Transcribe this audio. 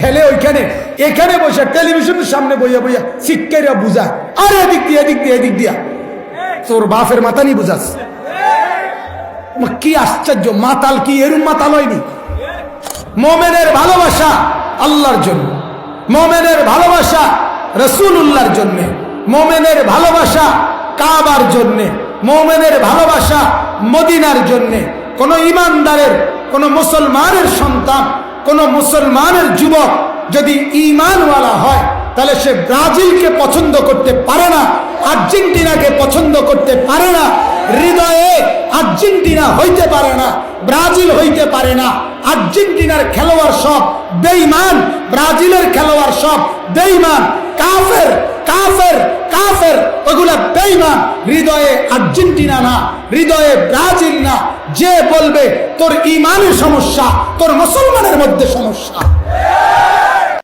খেলে ওইখানে, এখানে বসে টেলিভিশনের সামনে বইয়া বইয়া শিক্ষাইরা বুঝায়, আরে এদিক দিয়া এদিক দিয়া এদিক দিয়া, তোর বাপের মাথা নিয়ে বুঝাস। কি আশ্চর্য, মাতাল কি এরম মাতাল হয়নি? মোমেনের ভালোবাসা আল্লাহর জন্য, মোমেনের ভালোবাসা রাসূলুল্লাহর জন্য, মোমেনের ভালোবাসা কাবার জন্য, মোমেনের ভালোবাসা মদিনার জন্য। কোন ইমানদারের, কোন মুসলমানের সন্তান, কোন মুসলমানের যুবক যদি ঈমানওয়ালা হয় তাহলে সে ব্রাজিলকে পছন্দ করতে পারে না, আর্জেন্টিনাকে পছন্দ করতে পারে না, হৃদয়ে আর্জেন্টিনা হইতে পারে না, ব্রাজিল হইতে পারে না। আর্জেন্টিনার খেলোয়াড় সব বেঈমান, ব্রাজিলের খেলোয়াড় সব বেঈমান, কাফের কাফের কাফের, ওগুলা বেঈমান। হৃদয়ে আর্জেন্টিনা না, হৃদয়ে ব্রাজিল না। যে বলবে তোর ঈমানের সমস্যা, তোর মুসলমানের মধ্যে সমস্যা।